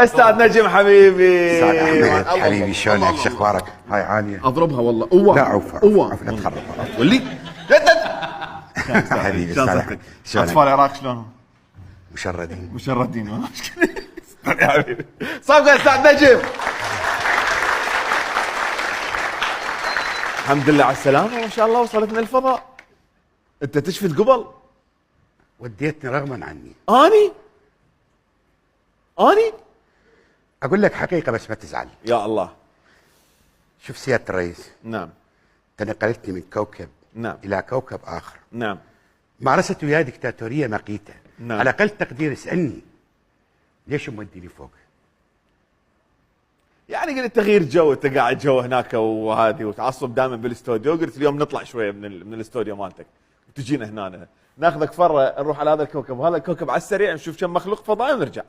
استاذ نجم حبيبي. حبيبي شلونك؟ شو اخبارك؟ هاي عاليه اضربها والله. اوه لا عوف لا تخرب ولي حبيبي شلونك؟ اطفال العراق شلونهم؟ مشردين ما مشكله يا حبيبي. صفقه استاذ نجم. الحمد لله على السلامه ما شاء الله. وصلت من الفضاء. انت تشفت قبل؟ وديتني رغما عني. اني اقول لك حقيقه بس ما تزعل. يا الله. شوف سياده الرئيس. نعم. تنقلتني من كوكب نعم الى كوكب اخر. نعم. مارست وياي دكتاتوريه مقيته. نعم. على اقل تقدير اسالني ليش موديني فوق؟ يعني قلت تغيير جو، انت قاعد جو هناك وهذه وتعصب دائما بالاستوديو، قلت اليوم نطلع شويه من الاستوديو مالتك وتجينا هنا ناخذك فره نروح على هذا الكوكب وهذا الكوكب على السريع نشوف كم مخلوق فضائي ونرجع.